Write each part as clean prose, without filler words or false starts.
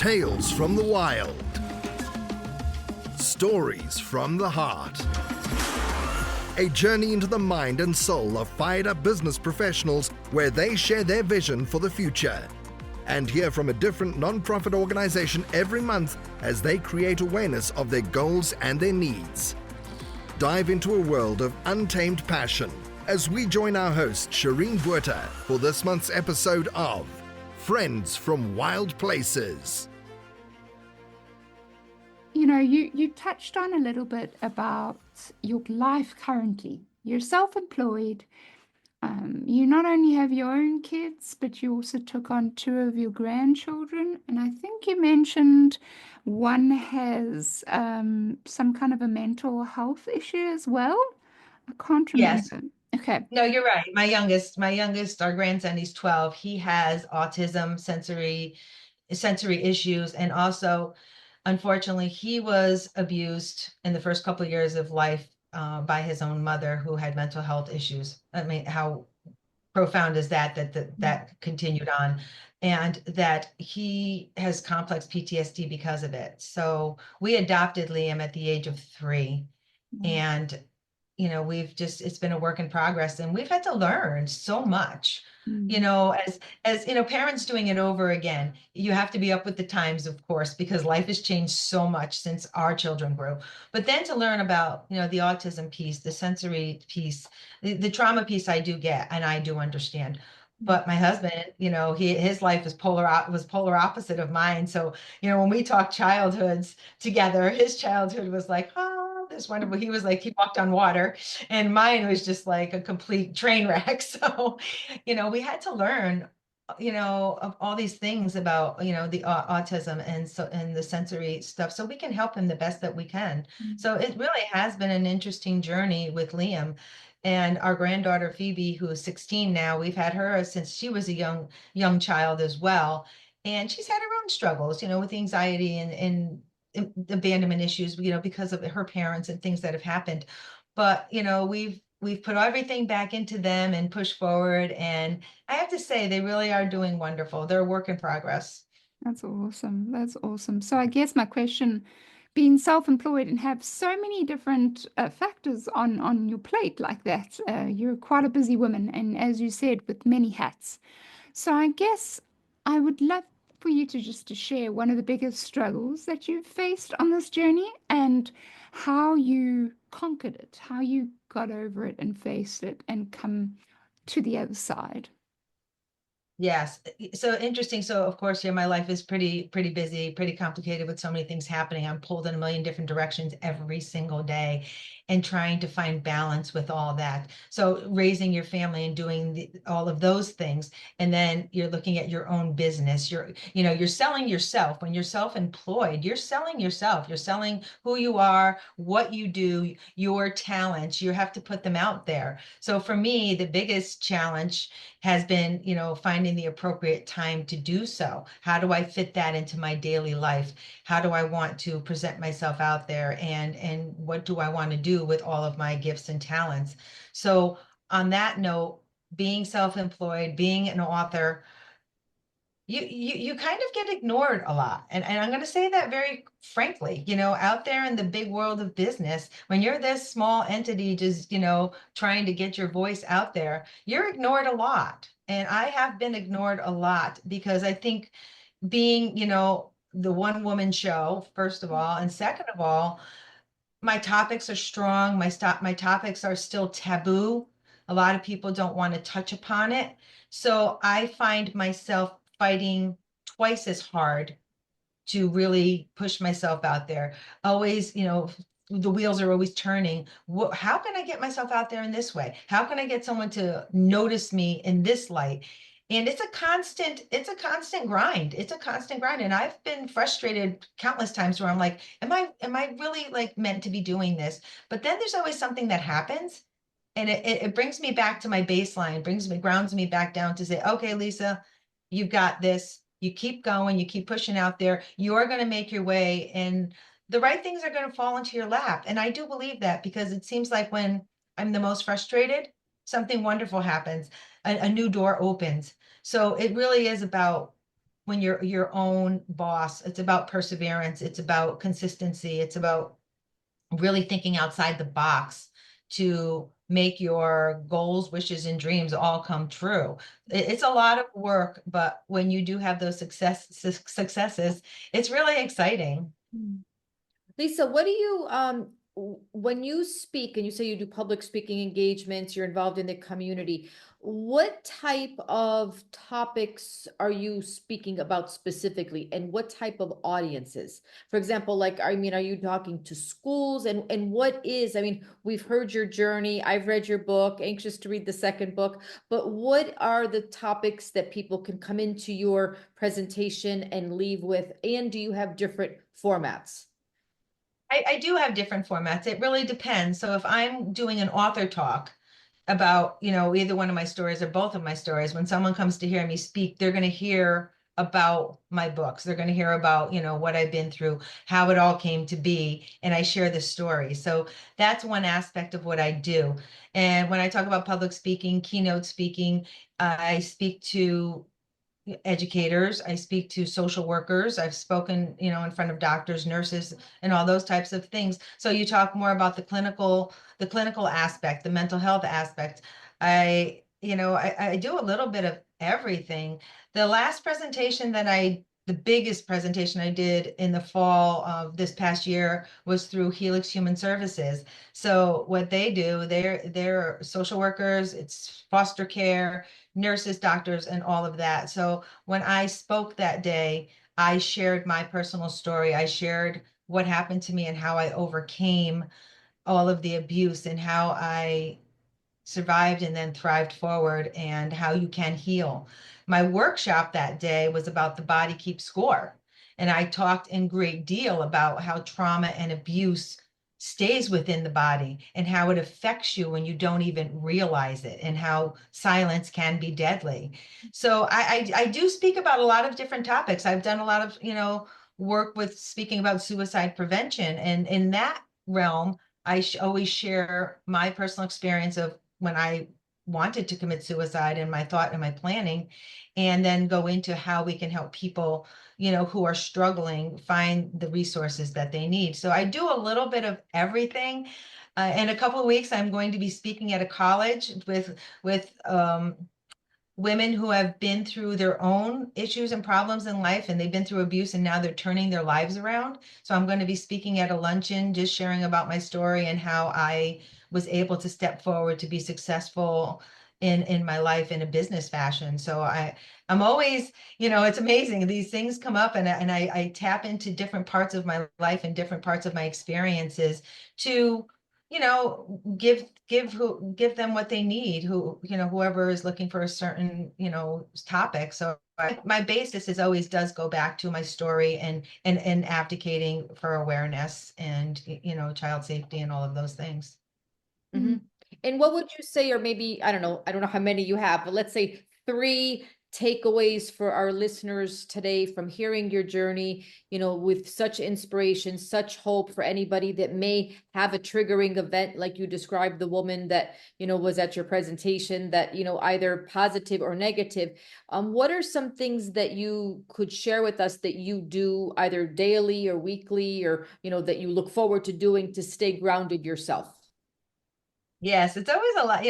Tales from the wild. Stories from the heart. A journey into the mind and soul of fired-up business professionals where they share their vision for the future. And hear from a different non-profit organization every month as they create awareness of their goals and their needs. Dive into a world of untamed passion as we join our host, Shireen Buerta, for this month's episode of Friends from Wild Places. You know, you touched on a little bit about your life currently. You're self-employed. You not only have your own kids, but you also took on two of your grandchildren. And I think you mentioned one has some kind of a mental health issue as well. I can't Yes. remember. Okay. No, you're right. My youngest, our grandson, he's 12. He has autism, sensory issues, and also, unfortunately, he was abused in the first couple of years of life by his own mother, who had mental health issues. I mean, how profound is that continued on, and that he has complex PTSD because of it. So we adopted Liam at the age of 3, and it's been a work in progress, and we've had to learn so much. As parents doing it over again, you have to be up with the times, of course, because life has changed so much since our children grew. But then to learn about, the autism piece, the sensory piece, the trauma piece, I do get, and I do understand. But my husband, his life was polar opposite of mine. So, when we talk childhoods together, his childhood was like, this wonderful. He was like, he walked on water, and mine was just like a complete train wreck. So, we had to learn, of all these things about, the autism and the sensory stuff, so we can help him the best that we can. So it really has been an interesting journey with Liam. And our granddaughter, Phoebe, who is 16 now, we've had her since she was a young child as well. And she's had her own struggles, with anxiety and abandonment issues, because of her parents and things that have happened. But, we've put everything back into them and pushed forward. And I have to say, they really are doing wonderful. They're a work in progress. That's awesome. That's awesome. So I guess my question, being self-employed and have so many different factors on your plate like that, you're quite a busy woman, and as you said, with many hats. So I guess I would love for you to share one of the biggest struggles that you've faced on this journey and how you conquered it, how you got over it and faced it and come to the other side. Yes. So interesting. So of course, my life is pretty busy, pretty complicated with so many things happening. I'm pulled in a million different directions every single day and trying to find balance with all that. So raising your family and doing all of those things. And then you're looking at your own business. You're selling yourself. When you're self-employed, you're selling yourself. You're selling who you are, what you do, your talents. You have to put them out there. So for me, the biggest challenge has been, finding the appropriate time to do so. How do I fit that into my daily life? How do I want to present myself out there? And what do I want to do with all of my gifts and talents? So on that note, being self-employed, being an author, you kind of get ignored a lot. And I'm going to say that very frankly, out there in the big world of business, when you're this small entity, just, trying to get your voice out there, you're ignored a lot. And I have been ignored a lot because I think being, the one woman show, first of all, and second of all, my topics are strong. My topics are still taboo. A lot of people don't want to touch upon it. So I find myself fighting twice as hard to really push myself out there. Always, the wheels are always turning. How can I get myself out there in this way? How can I get someone to notice me in this light? And it's a constant grind. It's a constant grind. And I've been frustrated countless times where I'm like, am I really like meant to be doing this? But then there's always something that happens. And it brings me back to my baseline, grounds me back down to say, okay, Lisa, you've got this. You keep going, you keep pushing out there. You're going to make your way, and the right things are going to fall into your lap. And I do believe that, because it seems like when I'm the most frustrated, something wonderful happens. A new door opens. So it really is about when you're your own boss. It's about perseverance. It's about consistency. It's about really thinking outside the box to make your goals, wishes, and dreams all come true. It's a lot of work, but when you do have those successes, it's really exciting. Lisa, what do you when you speak and you say you do public speaking engagements, you're involved in the community, what type of topics are you speaking about specifically, and what type of audiences? For example, like, I mean, are you talking to schools, and what is, I mean, we've heard your journey, I've read your book, anxious to read the second book, but what are the topics that people can come into your presentation and leave with, and do you have different formats? I do have different formats. It really depends. So if I'm doing an author talk about, either one of my stories or both of my stories, when someone comes to hear me speak, they're going to hear about my books. They're going to hear about, what I've been through, how it all came to be, and I share the story. So that's one aspect of what I do. And when I talk about public speaking, keynote speaking, I speak to educators, I speak to social workers, I've spoken, in front of doctors, nurses, and all those types of things. So you talk more about the clinical aspect, the mental health aspect. I do a little bit of everything. The last presentation the biggest presentation I did in the fall of this past year was through Helix Human Services. So what they do, they're social workers, it's foster care, nurses, doctors, and all of that. So when I spoke that day, I shared my personal story. I shared what happened to me and how I overcame all of the abuse and how I survived and then thrived forward and how you can heal. My workshop that day was about the body keeps score. And I talked in great deal about how trauma and abuse stays within the body and how it affects you when you don't even realize it and how silence can be deadly. So I do speak about a lot of different topics. I've done a lot of, work with speaking about suicide prevention. And in that realm, I always share my personal experience of when I wanted to commit suicide and my thought and my planning, and then go into how we can help people, who are struggling find the resources that they need. So I do a little bit of everything. In a couple of weeks, I'm going to be speaking at a college with women who have been through their own issues and problems in life, and they've been through abuse and now they're turning their lives around. So I'm going to be speaking at a luncheon, just sharing about my story and how I was able to step forward to be successful in my life in a business fashion. So I'm always, it's amazing. These things come up, and I tap into different parts of my life and different parts of my experiences to give them what they need, whoever is looking for a certain topic. So my basis is always does go back to my story and advocating for awareness and child safety and all of those things. Mm-hmm. And what would you say, or maybe, I don't know how many you have, but let's say 3 takeaways for our listeners today from hearing your journey, with such inspiration, such hope for anybody that may have a triggering event, like you described the woman that, was at your presentation that, either positive or negative. What are some things that you could share with us that you do either daily or weekly, or, that you look forward to doing to stay grounded yourself? Yes, it's always a lot.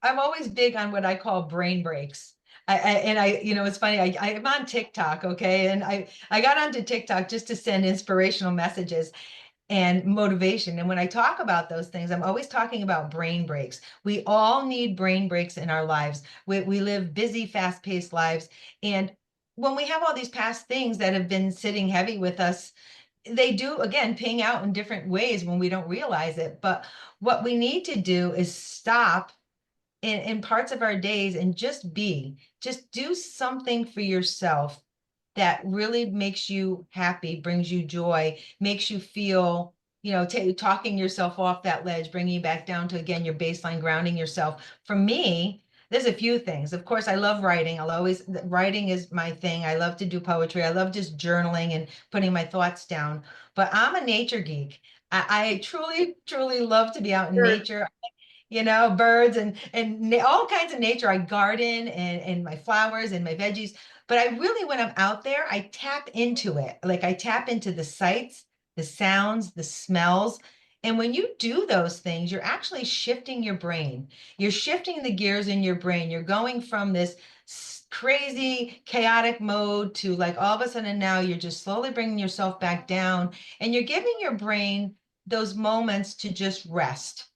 I'm always big on what I call brain breaks. It's funny. I'm on TikTok, okay, and I got onto TikTok just to send inspirational messages and motivation. And when I talk about those things, I'm always talking about brain breaks. We all need brain breaks in our lives. We live busy, fast-paced lives, and when we have all these past things that have been sitting heavy with us, they do again ping out in different ways when we don't realize it. But what we need to do is stop in parts of our days and just do something for yourself that really makes you happy, brings you joy, makes you feel, talking yourself off that ledge, bringing you back down to, again, your baseline, grounding yourself. For me, there's a few things. Of course, I love writing. Writing is my thing. I love to do poetry. I love just journaling and putting my thoughts down. But I'm a nature geek. I truly, truly love to be out in Sure. nature. birds and all kinds of nature. I garden and my flowers and my veggies. But I really, when I'm out there, I tap into it. Like I tap into the sights, the sounds, the smells. And when you do those things, you're actually shifting your brain. You're shifting the gears in your brain. You're going from this crazy, chaotic mode to like all of a sudden now you're just slowly bringing yourself back down and you're giving your brain those moments to just rest.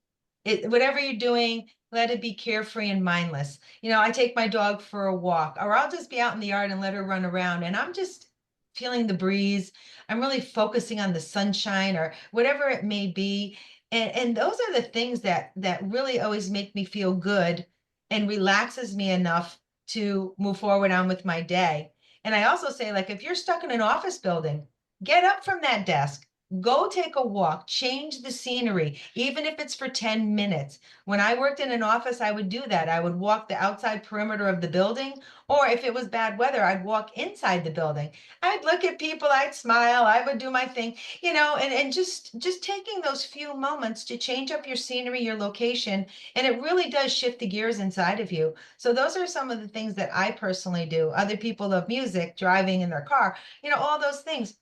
Whatever you're doing, let it be carefree and mindless. I take my dog for a walk, or I'll just be out in the yard and let her run around, and I'm just feeling the breeze. I'm really focusing on the sunshine or whatever it may be. And those are the things that really always make me feel good and relaxes me enough to move forward on with my day. And I also say, like, if you're stuck in an office building, get up from that desk. Go take a walk, change the scenery, even if it's for 10 minutes. When I worked in an office, I would do that. I would walk the outside perimeter of the building, or if it was bad weather, I'd walk inside the building. I'd look at people, I'd smile, I would do my thing, and just taking those few moments to change up your scenery, your location, and it really does shift the gears inside of you. So those are some of the things that I personally do. Other people love music, driving in their car, all those things.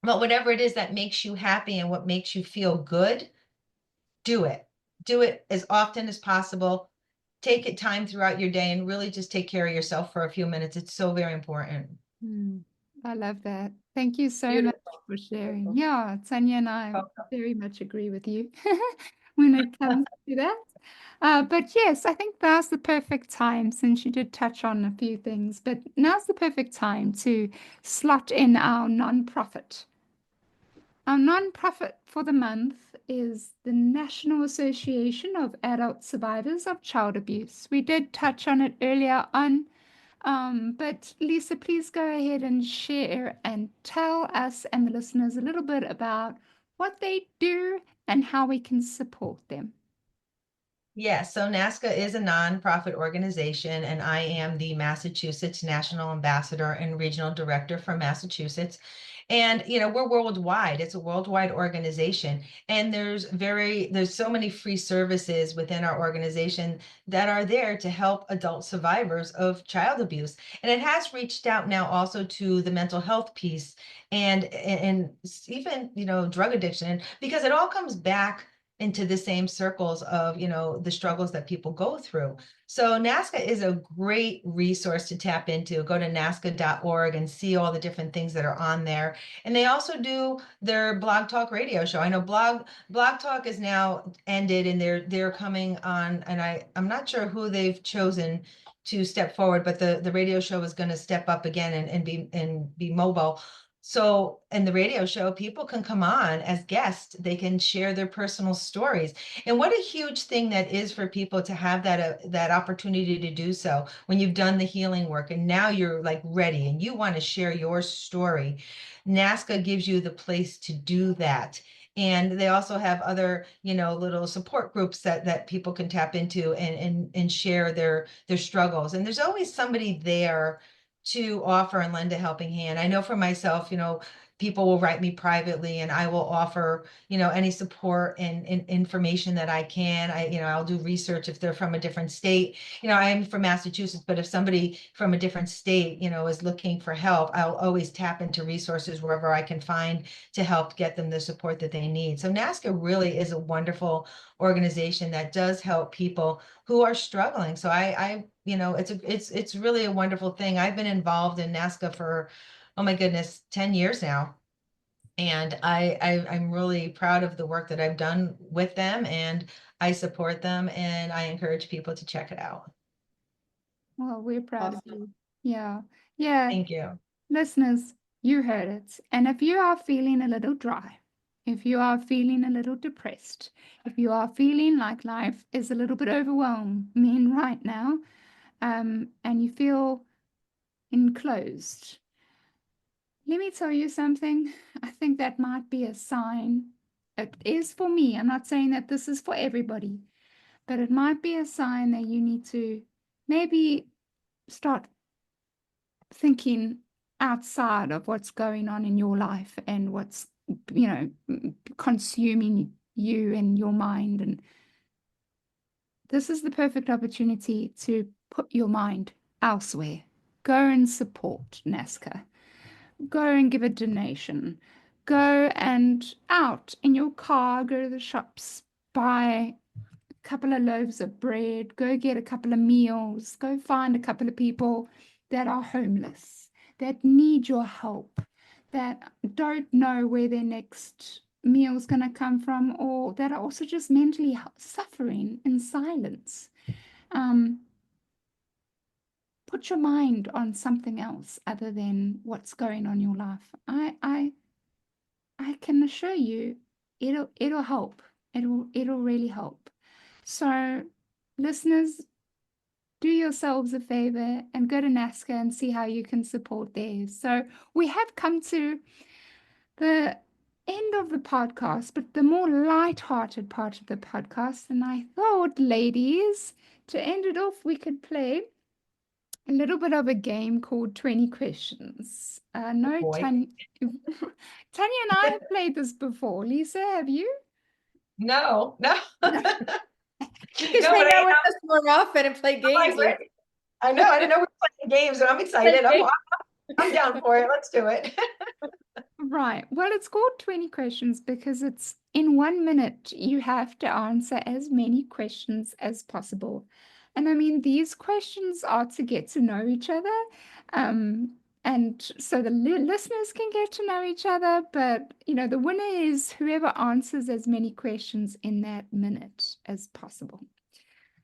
But whatever it is that makes you happy and what makes you feel good, do it. Do it as often as possible. Take it time throughout your day and really just take care of yourself for a few minutes. It's so very important. I love that. Thank you so much Beautiful. for sharing. Yeah, Tanya and I Welcome. very much agree with you when it comes to that. But yes, I think now's the perfect time, since you did touch on a few things, but now's the perfect time to slot in our nonprofit. Our nonprofit for the month is the National Association of Adult Survivors of Child Abuse. We did touch on it earlier on, but Lisa, please go ahead and share and tell us and the listeners a little bit about what they do and how we can support them. Yes, so NASCA is a nonprofit organization, and I am the Massachusetts National Ambassador and Regional Director for Massachusetts. And we're worldwide. It's a worldwide organization, and there's so many free services within our organization that are there to help adult survivors of child abuse. And it has reached out now also to the mental health piece and even drug addiction, because it all comes back into the same circles of the struggles that people go through. So NASCA is a great resource to tap into. Go to nasca.org and see all the different things that are on there. And they also do their Blog Talk radio show. I know Blog Talk is now ended, and they're coming on, and I'm not sure who they've chosen to step forward, but the radio show is going to step up again and be mobile. So in the radio show, people can come on as guests. They can share their personal stories. And what a huge thing that is for people to have that opportunity to do so when you've done the healing work and now you're like ready and you want to share your story. NASCA gives you the place to do that. And they also have other, little support groups that people can tap into and share their struggles. And there's always somebody there to offer and lend a helping hand. I know for myself, people will write me privately and I will offer, any support and information that I can. I'll do research if they're from a different state. I am from Massachusetts, but if somebody from a different state, is looking for help, I'll always tap into resources wherever I can find to help get them the support that they need. So NASCA really is a wonderful organization that does help people who are struggling. So it's really a wonderful thing. I've been involved in NASCA for, oh my goodness, 10 years now. And I'm really proud of the work that I've done with them, and I support them, and I encourage people to check it out. Well, we're proud of Awesome. you. Yeah. Yeah. Thank you. Listeners, you heard it. And if you are feeling a little dry, if you are feeling a little depressed, if you are feeling like life is a little bit overwhelming right now, and you feel enclosed, let me tell you something. I think that might be a sign. It is for me. I'm not saying that this is for everybody, but it might be a sign that you need to maybe start thinking outside of what's going on in your life and what's, consuming you and your mind. And this is the perfect opportunity to put your mind elsewhere. Go and support NASCAR. Go and give a donation. Go and out in your car, go to the shops, buy a couple of loaves of bread, go get a couple of meals, go find a couple of people that are homeless, that need your help, that don't know where their next meal's going to come from, or that are also just mentally suffering in silence. Put your mind on something else other than what's going on in your life. I can assure you it'll help. It'll really help. So listeners, do yourselves a favor and go to NASCAR and see how you can support theirs. So we have come to the end of the podcast, but the more light-hearted part of the podcast. And I thought, ladies, to end it off, we could play a little bit of a game called 20 Questions. No, boy. Tanya and I have played this before. Lisa, have you? No. Because No, we but know it's more often and play games. like, I know. I didn't know we were playing games, and I'm excited. I'm down for it. Let's do it. Right. Well, it's called 20 questions because it's in 1 minute, you have to answer as many questions as possible. And I mean, these questions are to get to know each other. And so the listeners can get to know each other. But, the winner is whoever answers as many questions in that minute as possible.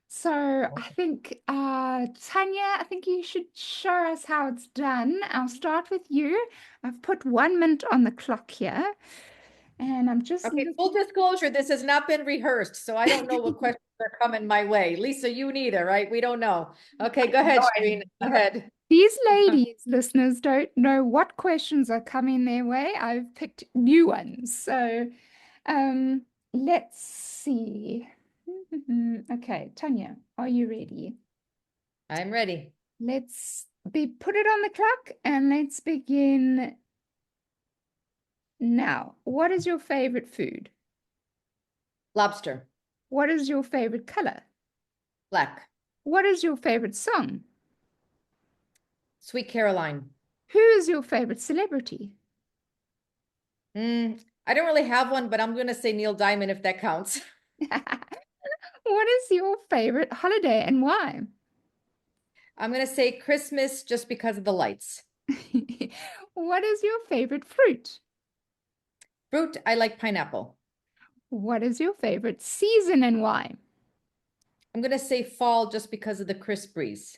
So I think, Tanya, I think you should show us how it's done. I'll start with you. I've put 1 minute on the clock here, and I'm just Okay, full disclosure, this has not been rehearsed, so I don't know what questions are coming my way. Lisa, you neither, right? We don't know. Okay, go ahead, Shireen. Go ahead. These ladies, listeners, don't know what questions are coming their way. I've picked new ones. So let's see. Okay, Tanya, are you ready? I'm ready. Let's put it on the clock and let's begin now. What is your favorite food? Lobster. What is your favorite color? Black. What is your favorite song? Sweet Caroline. Who is your favorite celebrity? I don't really have one, but I'm going to say Neil Diamond if that counts. What is your favorite holiday and why? I'm going to say Christmas just because of the lights. What is your favorite fruit? Fruit, I like pineapple. What is your favorite season and why? I'm going to say fall just because of the crisp breeze.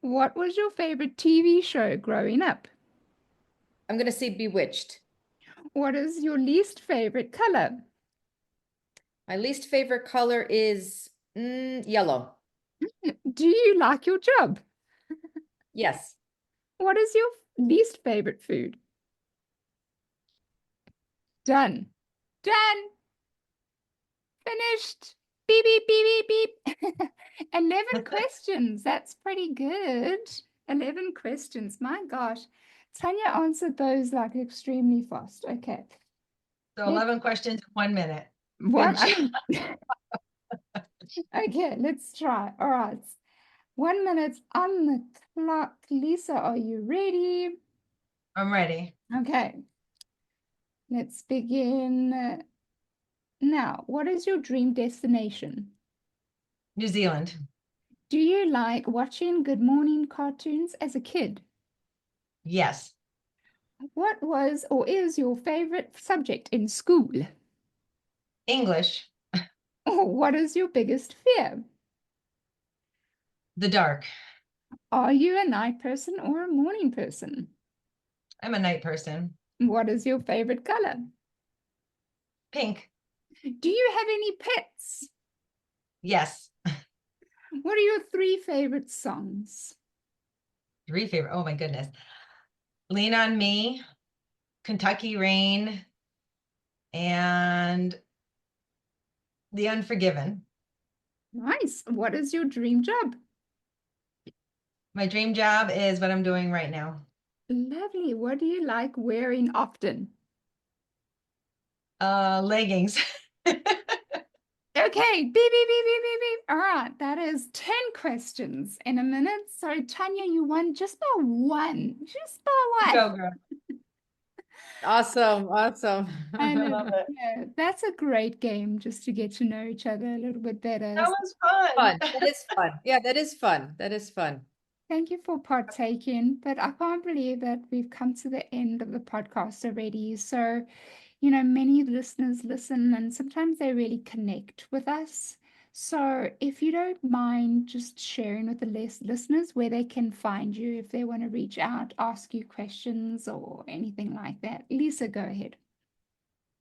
What was your favorite TV show growing up? I'm going to say Bewitched. What is your least favorite color? My least favorite color is yellow. Do you like your job? Yes. What is your least favorite food? Done. Done. Finished. Beep, beep, beep, beep, beep. 11 questions. That's pretty good. 11 questions. My gosh. Tanya answered those like extremely fast. Okay. So 11 questions in 1 minute. What? Okay, let's try. All right. 1 minute on the clock. Lisa, are you ready? I'm ready. Okay. Let's begin now. What is your dream destination? New Zealand. Do you like watching Good Morning cartoons as a kid? Yes. What was or is your favorite subject in school? English. Or what is your biggest fear? The dark. Are you a night person or a morning person? I'm a night person. What is your favorite color? Pink. Do you have any pets? Yes. What are your 3 favorite songs? 3 favorite. Oh my goodness. Lean on Me, Kentucky Rain, and The Unforgiven. Nice. What is your dream job? My dream job is what I'm doing right now. Lovely. What do you like wearing often? Leggings. Okay, beep, beep, beep, beep, beep, beep. All right, that is 10 questions in a minute. So, Tanya, you won just by one. Just by Go, one. girl. Awesome, awesome. I love love it. Yeah, that's a great game just to get to know each other a little bit better. That was fun. Fun. That is fun. Yeah, that is fun. That is fun. Thank you for partaking, but I can't believe that we've come to the end of the podcast already. So, many listeners listen and sometimes they really connect with us. So, if you don't mind just sharing with the listeners where they can find you if they want to reach out, ask you questions or anything like that. Lisa, go ahead.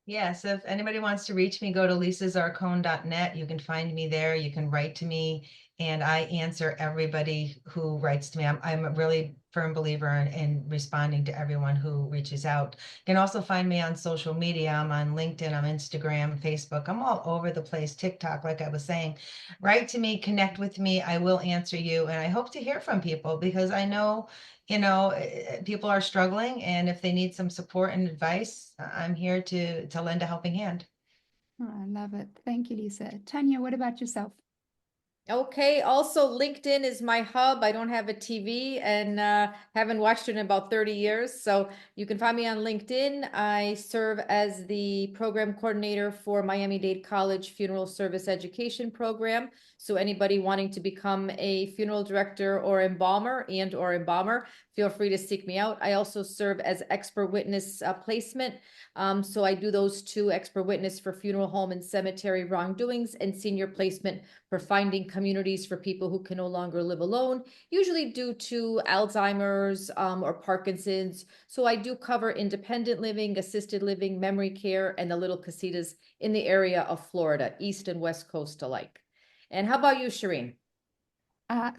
Yes, if anybody wants to reach me, go to lisazarcone.net. You can find me there. You can write to me, and I answer everybody who writes to me. I'm a really firm believer in responding to everyone who reaches out. You can also find me on social media. I'm on LinkedIn, I'm Instagram, Facebook. I'm all over the place, TikTok, like I was saying. Write to me, connect with me. I will answer you, and I hope to hear from people because I know people are struggling, and if they need some support and advice, I'm here to lend a helping hand. Oh, I love it. Thank you, Lisa. Tanya, what about yourself? Okay, also LinkedIn is my hub. I don't have a TV and haven't watched it in about 30 years. So you can find me on LinkedIn. I serve as the program coordinator for Miami-Dade College Funeral Service Education Program. So anybody wanting to become a funeral director or embalmer feel free to seek me out. I also serve as expert witness placement. So I do those two: expert witness for funeral home and cemetery wrongdoings, and senior placement for finding communities for people who can no longer live alone, usually due to Alzheimer's or Parkinson's. So I do cover independent living, assisted living, memory care, and the little casitas in the area of Florida, East and West Coast alike. And how about you, Shireen?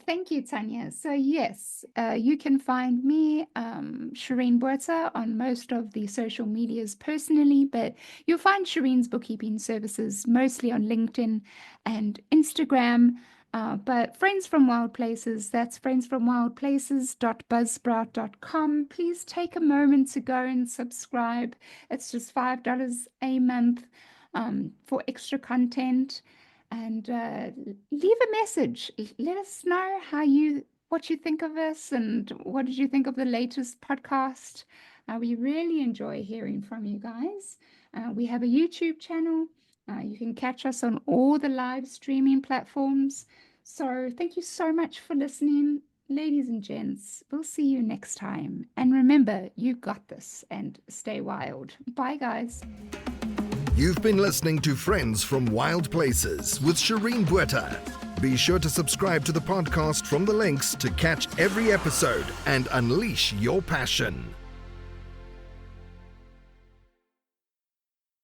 Thank you, Tanya. So yes, you can find me, Shireen Buerta, on most of the social medias personally, but you'll find Shireen's bookkeeping services mostly on LinkedIn and Instagram. But Friends from Wild Places, that's friendsfromwildplaces.buzzsprout.com. Please take a moment to go and subscribe. It's just $5 a month for extra content. And leave a message. Let us know what you think of us and what did you think of the latest podcast. We really enjoy hearing from you guys. We have a YouTube channel. You can catch us on all the live streaming platforms. So thank you so much for listening, ladies and gents. We'll see you next time. And remember, you got this, and stay wild. Bye, guys. You've been listening to Friends from Wild Places with Shireen Buerta. Be sure to subscribe to the podcast from the links to catch every episode and unleash your passion.